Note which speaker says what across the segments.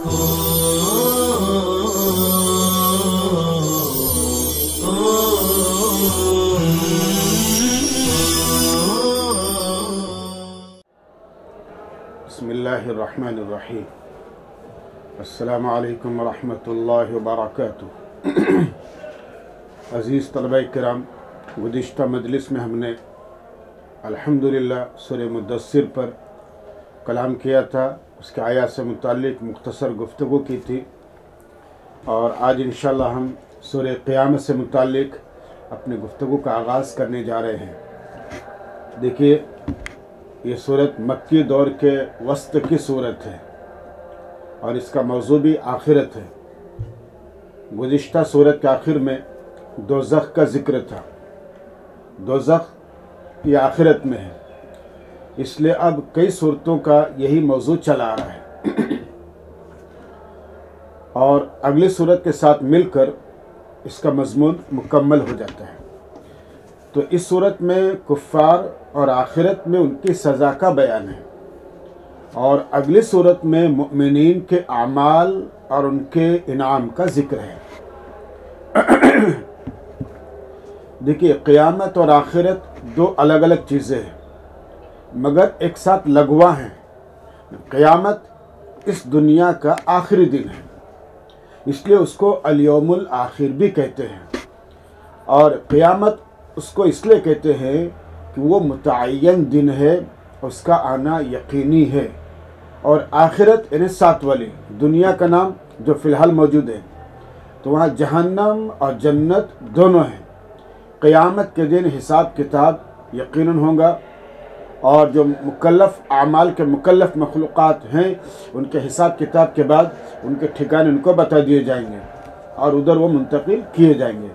Speaker 1: बिस्मिल्लाहिर्रहमानिर्रहीम। अस्सलामु अलैकुम वरहमतुल्लाहि वबरकातुहू। अज़ीज़ तलबा किराम, गुज़िश्ता मजलिस में हमने अल्हम्दुलिल्लाह सूरह मुद्दस्सिर पर कलाम किया था, उसके आयत से मुताल्लिक़ मुख्तसर गुफ्तगू की थी और आज इंशाअल्लाह हम सूरह क़ियामत से मुताल्लिक़ अपने गुफ्तगू का आगाज़ करने जा रहे हैं। देखिए, ये सूरत मक्की दौर के वस्त की सूरत है और इसका मौज़ू भी आखिरत है। गुज़िश्ता सूरत के आखिर में दोज़ख का ज़िक्र था। दोज़ख ये आखिरत में है, इसलिए अब कई सूरतों का यही मौज़ू चला आ रहा है और अगली सूरत के साथ मिलकर इसका मज़मून मुकम्मल हो जाता है। तो इस सूरत में कुफ़ार और आखिरत में उनकी सज़ा का बयान है और अगली सूरत में मुमिनीन के आमाल और उनके इनाम का ज़िक्र है। देखिए, क़ियामत और आखिरत दो अलग अलग चीज़ें हैं मगर एक साथ लगवा हैं। क़ियामत इस दुनिया का आखिरी दिन है, इसलिए उसको अल-यौमुल आखिर भी कहते हैं और क़ियामत उसको इसलिए कहते हैं कि वो मुतअय्यन दिन है, उसका आना यकीनी है। और आखिरत यानी साथ वाली दुनिया का नाम जो फ़िलहाल मौजूद है, तो वहाँ जहन्नम और जन्नत दोनों हैं। क़ियामत के दिन हिसाब किताब यकीनन होगा और जो मुकल्लफ़ आमाल के मुकल्लफ़ मखलूक़ात हैं, उनके हिसाब किताब के बाद उनके ठिकाने उनको बता दिए जाएंगे और उधर वो मुंतकिल किए जाएंगे।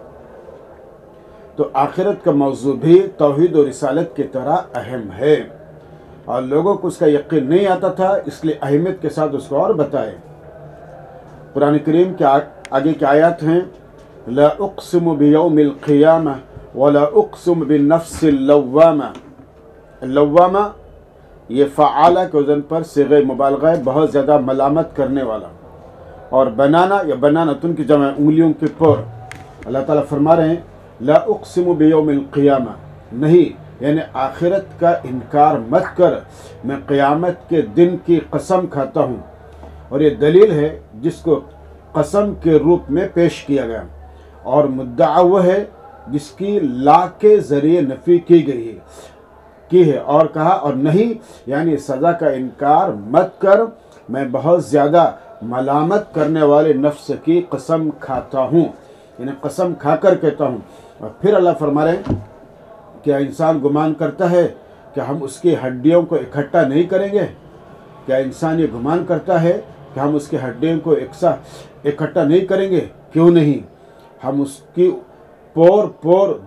Speaker 1: तो आखिरत का मौज़ू भी तौहीद और रिसालत की तरह अहम है और लोगों को उसका यकीन नहीं आता था, इसलिए अहमियत के साथ उसको और बताए। कुरान करीम के आगे की आयत हैं, ला उक़्सिमु बियौमिल क़ियामह व ला उक़्सिमु बिन्नफ़्सिल लव्वामा। लव्वामा ये फ़आला के वज़न पर सिग़े मुबालग़ा है, बहुत ज़्यादा मलामत करने वाला। और बनाना या बनानतुन की जमा उंगलियों के पर। अल्लाह ताला फरमा रहे हैं, ला उक़्सिमु बियौमिल क़ियामह, नहीं यानी आखिरत का इनकार मत कर, मैं क़ियामत के दिन की कसम खाता हूँ। और ये दलील है जिसको कसम के रूप में पेश किया गया और मुद्दा वह है जिसकी ला के ज़रिए नफ़ी की है और कहा और नहीं यानी सज़ा का इनकार मत कर, मैं बहुत ज़्यादा मलामत करने वाले नफ्स की कसम खाता हूँ, यानी कसम खाकर कहता हूँ। और फिर अल्लाह फरमा रहे हैं, क्या इंसान गुमान करता है कि हम उसकी हड्डियों को इकट्ठा नहीं करेंगे? क्या इंसान ये गुमान करता है कि हम उसकी हड्डियों को एक साथ इकट्ठा नहीं करेंगे? क्यों नहीं, हम उसकी पोर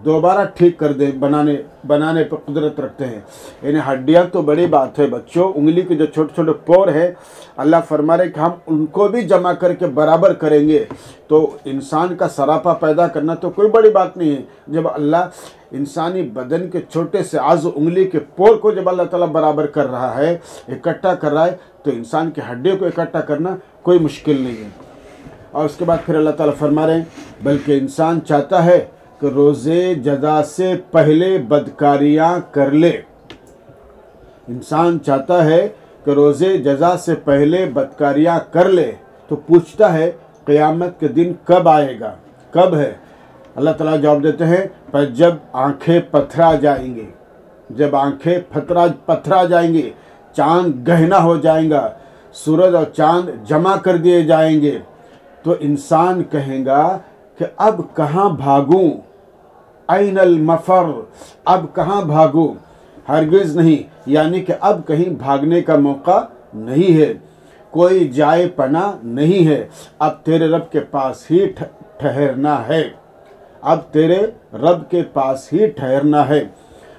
Speaker 1: दोबारा ठीक कर दे बनाने पर कुदरत रखते हैं। यानी हड्डियाँ तो बड़ी बात है बच्चों, उंगली के जो छोटे छोटे पोर है, अल्लाह फरमा रहे कि हम उनको भी जमा करके बराबर करेंगे। तो इंसान का सरापा पैदा करना तो कोई बड़ी बात नहीं है। जब अल्लाह इंसानी बदन के छोटे से आज़ उंगली के पोर को जब अल्लाह ताला बराबर कर रहा है, इकट्ठा कर रहा है, तो इंसान की हड्डियों को इकट्ठा करना कोई मुश्किल नहीं है। और उसके बाद फिर अल्लाह ताला फरमा रहे हैं, बल्कि इंसान चाहता है कि रोज़े जज़ा से पहले बदकारियाँ कर ले। इंसान चाहता है कि रोज़े जज़ा से पहले बदकारियाँ कर ले, तो पूछता है क़ियामत के दिन कब आएगा, कब है? अल्लाह ताला जवाब देते हैं, पर जब आँखें पथरा जाएंगी, जब आँखें पथरा जाएंगी, चाँद गहना हो जाएगा, सूरज और चाँद जमा कर दिए जाएंगे, तो इंसान कहेगा कि अब कहाँ भागूं, ऐनल मफर, अब कहाँ भागूं? हरगिज़ नहीं, यानी कि अब कहीं भागने का मौका नहीं है, कोई जाए पना नहीं है, अब तेरे रब के पास ही ठहरना है, अब तेरे रब के पास ही ठहरना है।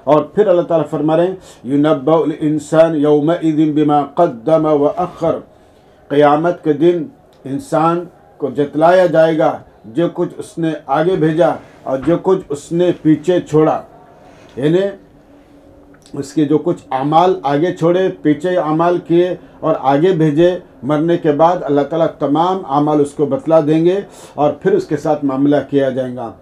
Speaker 1: और फिर अल्लाह ताला फरमा रहे हैं, युनब्बउल इंसान यौमइज़िन बिमा क़द्दम व अख़र। क़यामत के दिन इंसान को जतलाया जाएगा जो कुछ उसने आगे भेजा और जो कुछ उसने पीछे छोड़ा। यानी उसके जो कुछ अमाल आगे छोड़े, पीछे अमाल किए और आगे भेजे, मरने के बाद अल्लाह ताला तमाम अमाल उसको बतला देंगे और फिर उसके साथ मामला किया जाएगा।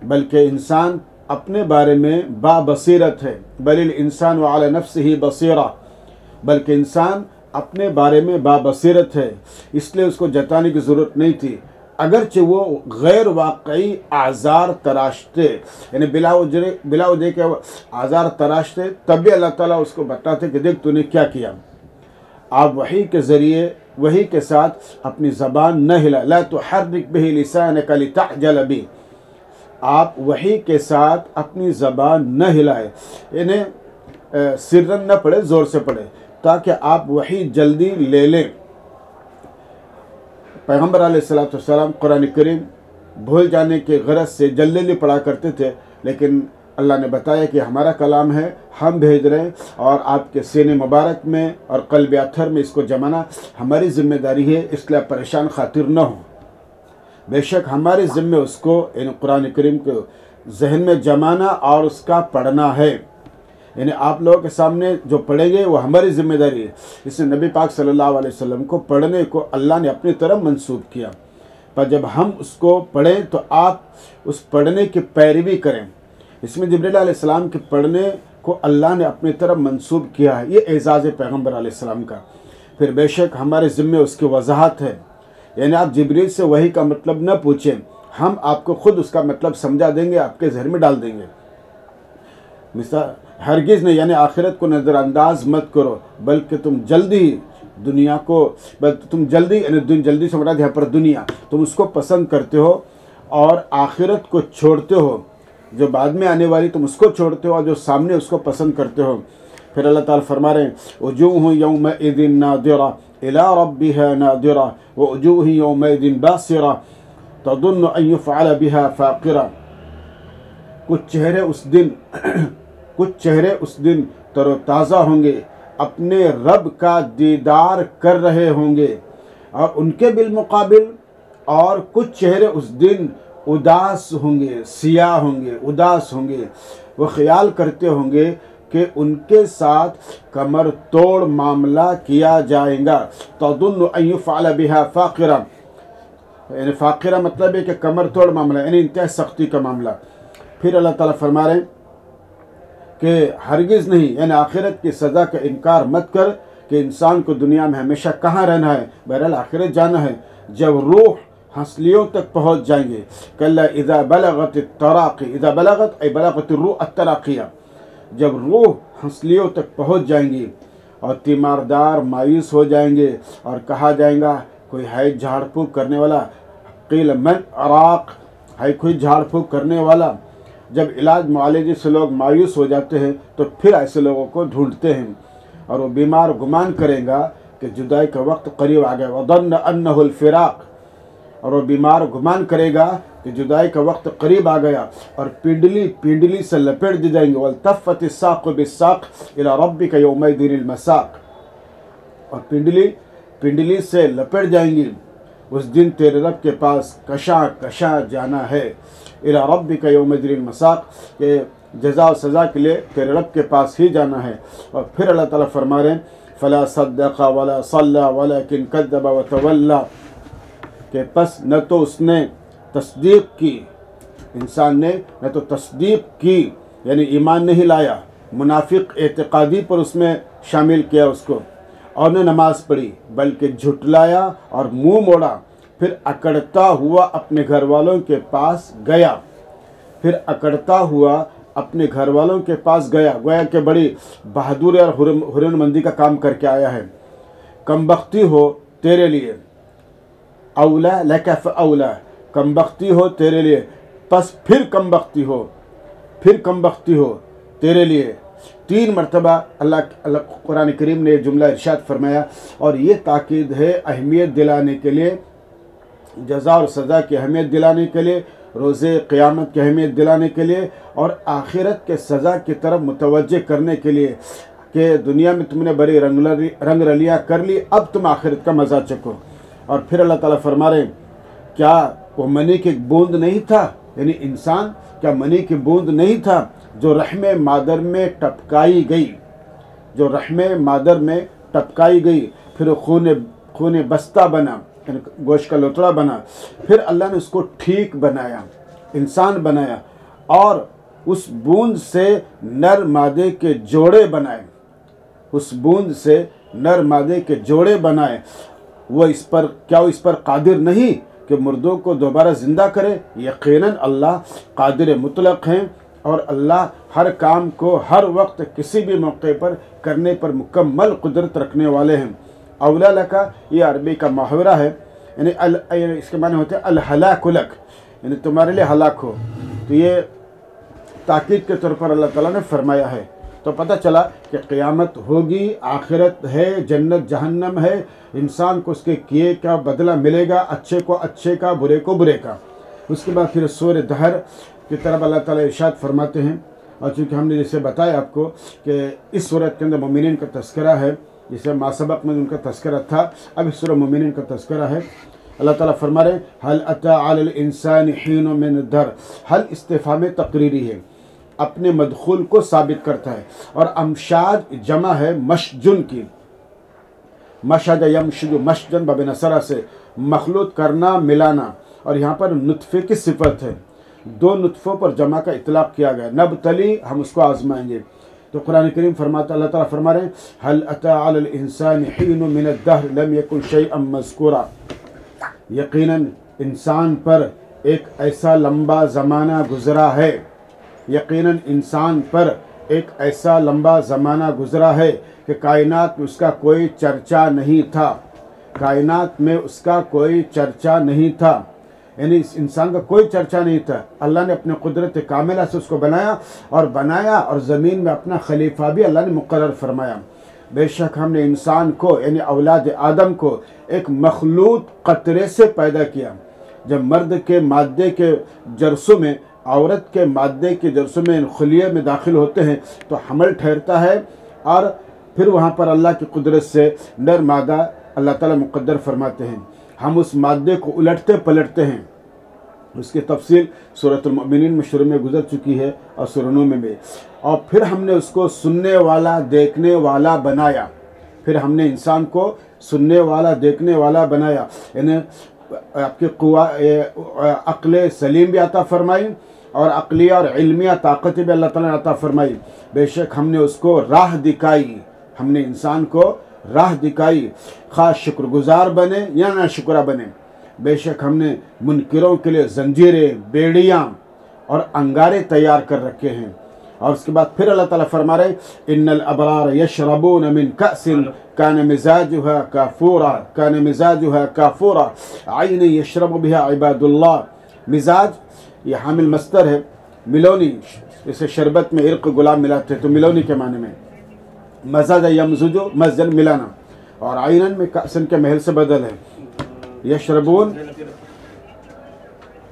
Speaker 1: बल्कि इंसान अपने बारे में बाबसीरत है, बलिल इंसान व अला नफ्सिही बसीरा, बल्कि इंसान अपने बारे में बाबसीरत है, इसलिए उसको जताने की ज़रूरत नहीं थी। अगरचे वो गैर वाकई आज़ार तराशते, यानी बिला वजह के आज़ार तराशते, तब भी अल्लाह ताला उसको बताते कि देख तूने क्या किया। आप वही के ज़रिए, वही के साथ अपनी ज़बान न हिला, ला तुहर्रिक बिही लिसानका लितअजल बिही, आप वही के साथ अपनी ज़बान न हिलाए, इन्हें सिर्रन न पढ़े, ज़ोर से पढ़े, ताकि आप वही जल्दी ले लें। पैगम्बर अलैहिस्सलाम कुरान करीम भूल जाने के गरज से जल्दी जल्दी पढ़ा करते थे, लेकिन अल्लाह ने बताया कि हमारा कलाम है, हम भेज रहे हैं और आपके सीने मुबारक में और क़ल्ब अत्थर में इसको जमाना हमारी ज़िम्मेदारी है, इसलिए आप परेशान खातिर न हो। बेशक हमारे ज़िम्मे उसको इन कुरान करीम को जहन में जमाना और उसका पढ़ना है, यानी आप लोगों के सामने जो पढ़ेंगे वो हमारी ज़िम्मेदारी है। इसलिए नबी पाक सल्लल्लाहु अलैहि वसल्लम को पढ़ने को अल्लाह ने अपनी तरफ मंसूब किया, पर जब हम उसको पढ़ें तो आप उस पढ़ने की पैरवी करें। इसमें जिब्रील अलैहिस्सलाम के पढ़ने को अल्लाह ने अपनी तरफ मंसूब किया है, ये एजाज़ पैगम्बर अलैहिस्सलाम का। फिर बेशक हमारे ज़िम्मे उसकी वजाहत है, यानी आप जिब्रील से वही का मतलब न पूछें, हम आपको खुद उसका मतलब समझा देंगे, आपके जहन में डाल देंगे। मिसाल हरगिज़ नहीं, यानी आखिरत को नज़रअंदाज मत करो, बल्कि तुम जल्दी दुनिया को, तुम जल्दी, यानी जल्दी से मुराद यहाँ पर दुनिया, तुम उसको पसंद करते हो और आखिरत को छोड़ते हो, जो बाद में आने वाली तुम उसको छोड़ते हो और जो सामने उसको पसंद करते हो। फिर अल्लाह ताला फरमा रहे हैं वजूह यौमइज़िन नाज़िरा इला रब्बिहा नाज़िरा व वजूह यौमइज़िन बासिरा तज़ुन्नु अन युफ़अल बिहा फ़ाक़िरा। कुछ चेहरे उस दिन तरोताज़ा होंगे, अपने रब का दीदार कर रहे होंगे, और उनके बिलमुकाबिल और कुछ चेहरे उस दिन उदास होंगे, सियाह होंगे, उदास होंगे। वो ख्याल करते होंगे कि उनके साथ कमर तोड़ मामला किया जाएगा। तज़ुन्नु अन युफ़अल बिहा फ़ाक़िरा, यानी फ़ाक़िरा मतलब है कि कमर तोड़ मामला, यानी इंतहा सख्ती का मामला। फिर अल्लाह ताला फरमा रहे हैं कि हरगिज़ नहीं, यानी आखिरत की सज़ा का इनकार मत कर कि इंसान को दुनिया में हमेशा कहाँ रहना है, बहरहाल आखिरत जाना है। जब रूह हंसलियों तक पहुँच जाएंगे, कल्ला इज़ा बलगत तराक़ी, इज़ा बलगत ऐ बलगत रूह अत्तराक़िया, जब रूह हंसलियों तक पहुँच जाएंगी और तीमारदार मायूस हो जाएंगे और कहा जाएगा कोई है झाड़ फूँक करने वाला, क़ील मन अराक़, है कोई झाड़ फूँक करने वाला। जब इलाज मुआलजे से लोग मायूस हो जाते हैं तो फिर ऐसे लोगों को ढूंढते हैं और वो बीमार गुमान करेगा कि जुदाई का वक्त करीब आ गया, वज़न्न अन्नहुल फ़िराक़, और वो बीमार गुमान करेगा कि जुदाई का वक्त करीब आ गया और पिंडली से लपेट दी जाएंगे। वल्तफ़्फ़तिस साक़ु बिस्साक़ इला रब्बिका यौमइज़िनिल मसाक़, और पिंडली से लपेट जाएंगी। उस दिन तेरे रब के पास कशा जाना है। इला रब्बिका यौमइज़िनिल मसाक़, के जज़ा और सज़ा के लिए तेरे रब के पास ही जाना है। और फिर अल्लाह ताला फरमा रहे हैं फ़ला सद्दक़ वला सल्ला वलाकिन कज़्ज़ब व तवल्ला, कि बस न तो उसने तस्दीक की, इंसान ने न तो तस्दीक की, यानी ईमान नहीं लाया, मुनाफिक एतक़ादी पर उसमें शामिल किया उसको, और न नमाज पढ़ी, बल्कि झुटलाया और मुंह मोड़ा। फिर अकड़ता हुआ अपने घर वालों के पास गया, अपने घर वालों के पास गया, गोया कि बड़ी बहादुरी और हुरनमंदी का काम करके आया है। कमबख्ती हो तेरे लिए, औला लका फ़औला, कमबख्ती हो तेरे लिए, बस फिर कमबख्ती हो तेरे लिए। 3 मरतबा अल्लाह कुरान करीम ने जुमला इरशाद फरमाया, और ये ताकीद है अहमियत दिलाने के लिए, जज़ा और सज़ा की अहमियत दिलाने के लिए, रोज़े क़यामत की अहमियत दिलाने के लिए, और आखिरत के सज़ा की तरफ मुतवज्जे करने के लिए कि दुनिया में तुमने बड़ी रंग रलियाँ कर ली, अब तुम आखिरत का मज़ा चखो। और फिर अल्लाह ताला फरमा रहे क्या वो मनी की बूंद नहीं था, यानी इंसान क्या मनी की बूंद नहीं था जो रहमे मादर में टपकाई गई, जो रहमे मादर में टपकाई गई, फिर खून बस्ता बना, गोश्त का लोथड़ा बना, फिर अल्लाह ने उसको ठीक बनाया, इंसान बनाया, और उस बूंद से नर मादे के जोड़े बनाए, उस बूंद से नर मादे के जोड़े बनाए। वो इस पर कादिर नहीं कि मुर्दों को दोबारा ज़िंदा करे? यकीनन अल्लाह कादिर मुतलक हैं, और अल्लाह हर काम को हर वक्त किसी भी मौके पर करने पर मुकम्मल कुदरत रखने वाले हैं। औला लका, ये अरबी का मुहावरा है, यानी इसके माने होते हैं अल हलाक लक, यानी तुम्हारे लिए हलाक हो। तो ये ताकीद के तौर पर अल्लाह ताला ने फरमाया है। तो पता चला कि क़यामत होगी, आखिरत है, जन्नत जहन्नम है, इंसान को उसके किए का बदला मिलेगा, अच्छे को अच्छे का, बुरे को बुरे का। उसके बाद फिर सूरह दहर की तरफ अल्लाह ताला इरशाद फरमाते हैं। और चूँकि हमने जैसे बताया आपको कि इस सूरत के अंदर मोमिनीन का तस्करा है, जिसे मासबक में उनका तस्करा था, अब इस सूरह मोमिनीन का तस्करा है। अल्लाह ताला फरमा रहे हल अता अलल इंसान हीन मिन दर। हल इस्तिफ़ाम तक़रीरी है, अपने मदखुल को साबित करता है, और अमशाद जमा है मशजुन की। मशद यमशजु, मशजन बब नसरा से मखलूत करना, मिलाना, और यहाँ पर नुत्फ़े की सिफत है। दो नुत्फ़ों पर जमा का इतलाक़ किया गया। नबतली, हम उसको आजमाएंगे। तो कुरान करीम फरमाता, अल्लाह ताला फरमा रहे हैं हल अता अलल इंसान हीन मिन दहर लम यकुन शैअन मज़कूरा। यकीनन इंसान पर एक ऐसा लंबा ज़माना गुज़रा है, यकीनन इंसान पर एक ऐसा लंबा ज़माना गुज़रा है कि कायनात में उसका कोई चर्चा नहीं था, कायनात में उसका कोई चर्चा नहीं था, यानी इस इंसान का कोई चर्चा नहीं था। अल्लाह ने अपने कुदरत कामिला से उसको बनाया, और ज़मीन में अपना खलीफा भी अल्लाह ने मुकर्रर फरमाया। बेशक हमने इंसान को, यानी औलाद आदम को, एक मखलूत क़तरे से पैदा किया। जब मर्द के मादे के जरसों में, औरत के मादे के जरसों में खुलिये में दाखिल होते हैं तो हमल ठहरता है, और फिर वहाँ पर अल्लाह की कुदरत से नर मादा अल्लाह ताला मुक़द्दर फरमाते हैं। हम उस मादे को उलटते पलटते हैं। उसकी तफसील सूरतुल मुमिनीन में शुरू में गुजर चुकी है, और सूरह नूह में भी। और फिर हमने उसको सुनने वाला, देखने वाला बनाया। फिर हमने इंसान को सुनने वाला, देखने वाला बनाया, यानी आपकी अक्ल सलीम भी अता फरमाई, और अक्लिया और इल्मिया ताकत भी अल्लाह ताला ने अता फरमाई। बेशक हमने उसको राह दिखाई, हमने इंसान को राह दिखाई, ख़ास शुक्रगुजार बने या ना शुक्रा बने। बेशक हमने मुनकिरों के लिए जंजीरें, बेड़ियाँ और अंगारे तैयार कर रखे हैं। और उसके बाद फिर अल्लाह ताला फरमा रहे इन्नल अबरार यशरबून मिन कअसिन कान मिजाजुहा काफूरा, कान मिजाजुहा काफूरा आइन यशरबु बिहा इबादुल्लाह। मिजाज ये हामिल मस्तर है, मिलोनी, जैसे शरबत में इर्क गुलाब मिलाते हैं तो मिलोनी के माने में। मज़ाज यमजुजु, मज़न मिलाना, और आइनन में कअसन के महल से बदल है। यशरबून,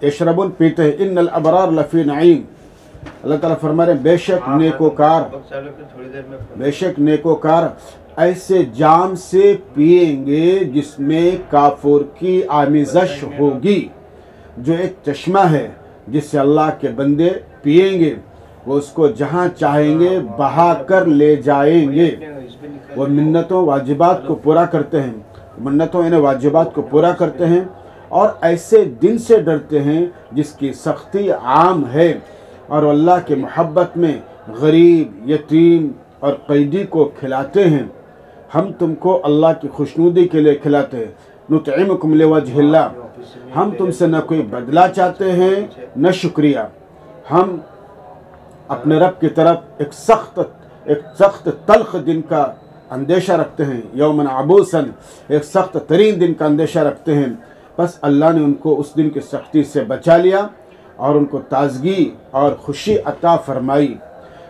Speaker 1: यशरबून पीते हैं। इन्नल अबरार लफ़ी नईम। अल्लाह ताला फरमा रहे बेशक नेकोकार, बेशक नेकोकार ऐसे जाम से पिएंगे जिसमें काफूर की आमिज़श होगी। जो एक चश्मा है जिससे अल्लाह के बंदे पिएंगे, वो उसको जहाँ चाहेंगे बहा कर ले जाएंगे। वो मिन्नतों वाजिबात को पूरा करते हैं, मन्नतों यानी वाजिबात को पूरा करते हैं, और ऐसे दिन से डरते हैं जिसकी सख्ती आम है, और अल्लाह के मोहब्बत में गरीब, यतीम और कैदी को खिलाते हैं। हम तुमको अल्लाह की खुशनुदी के लिए खिलाते हैं। नुतइमुकुम लिवजहिल्लाह, हम तुमसे न कोई बदला चाहते हैं न शुक्रिया। हम अपने रब की तरफ एक सख्त तल्ख दिन का अंदेशा रखते हैं, यौमन अबूसन, एक सख्त तरीन दिन का अंदेशा रखते हैं। बस अल्लाह ने उनको उस दिन की सख्ती से बचा लिया और उनको ताजगी और खुशी अता फरमाई।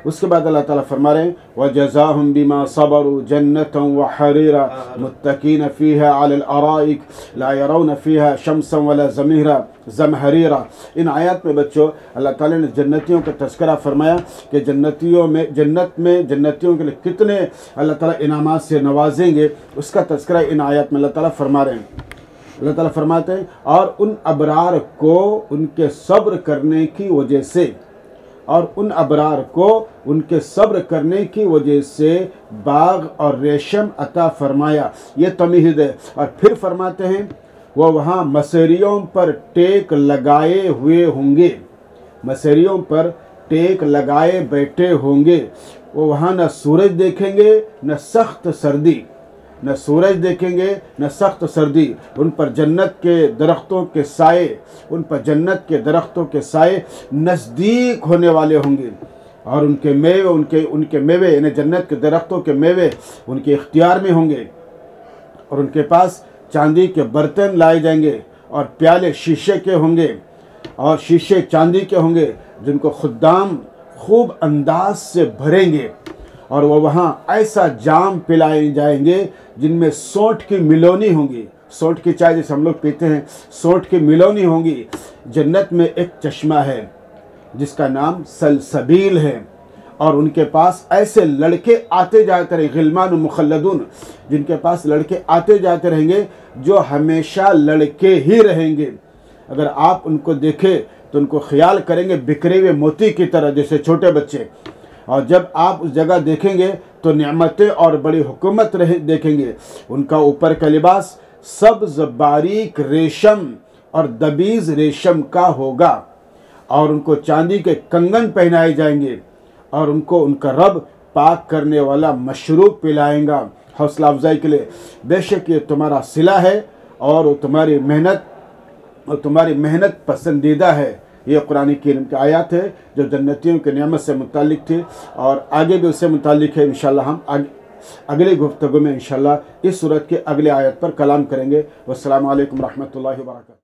Speaker 1: उसके बाद अल्लाह ताला फरमा रहे हैं वजज़ाहुम बिमा सबरु जन्नतन व हरीरा मुत्तकीन फीहा अलल अराइक ला यरौन फीहा शम्सन वला ज़महरीरा। इन आयत में बच्चों अल्लाह ताला ने जन्नतियों का तज़किरा फरमाया कि जन्नत में जन्नतियों के लिए कितने अल्लाह ताला इनामात से नवाजेंगे, उसका तज़किरा इन आयत में अल्लाह ताला फरमा रहे हैं। अल्लाह ताला फरमाते हैं और उन अबरार को उनके सब्र करने की वजह से और उन अबरार को उनके सब्र करने की वजह से बाग और रेशम अता फरमाया। ये तमहीद है। और फिर फरमाते हैं वो वहाँ मसरियों पर टेक लगाए हुए होंगे, मसरियों पर टेक लगाए बैठे होंगे। वो वहाँ न सूरज देखेंगे न सख्त सर्दी, न सूरज देखेंगे न सख्त सर्दी। उन पर जन्नत के दरख्तों के साए, उन पर जन्नत के दरख्तों के साए नज़दीक होने वाले होंगे। और उनके मेवे, उनके मेवे यानी जन्नत के दरख्तों के मेवे उनके इख्तियार में होंगे। और उनके पास चांदी के बर्तन लाए जाएंगे और प्याले शीशे के होंगे और शीशे चांदी के होंगे, जिनको खुद्दाम खूब अंदाज से भरेंगे। और वो वहाँ ऐसा जाम पिलाए जाएंगे जिनमें सोंठ की मिलोनी होंगी। सोंठ की चाय जैसे हम लोग पीते हैं, सोंठ की मिलोनी होंगी। जन्नत में एक चश्मा है जिसका नाम सलसबील है। और उनके पास ऐसे लड़के आते जाते रहेंगे, गिलमान मुखल्लदून, जिनके पास लड़के आते जाते रहेंगे जो हमेशा लड़के ही रहेंगे। अगर आप उनको देखें तो उनको ख्याल करेंगे बिखरे हुए मोती की तरह, जैसे छोटे बच्चे। और जब आप उस जगह देखेंगे तो नेमतें और बड़ी हुकूमत देखेंगे। उनका ऊपर का लिबास सब्ज़ बारीक रेशम और दबीज़ रेशम का होगा। और उनको चांदी के कंगन पहनाए जाएंगे और उनको उनका रब पाक करने वाला मशरूब पिलाएंगा हौसला अफजाई के लिए। बेशक ये तुम्हारा सिला है और तुम्हारी मेहनत पसंदीदा है। ये कुरान करीम की आयत है जो जन्नतियों के नियामत से मुतालिक थी और आगे भी उससे मुतालिक है। इंशाल्लाह हम अगले गुफ्तगू में इंशाल्लाह इस सूरत के अगले आयत पर कलाम करेंगे। वस्सलामु अलैकुम रहमतुल्लाहि व बरकातहू।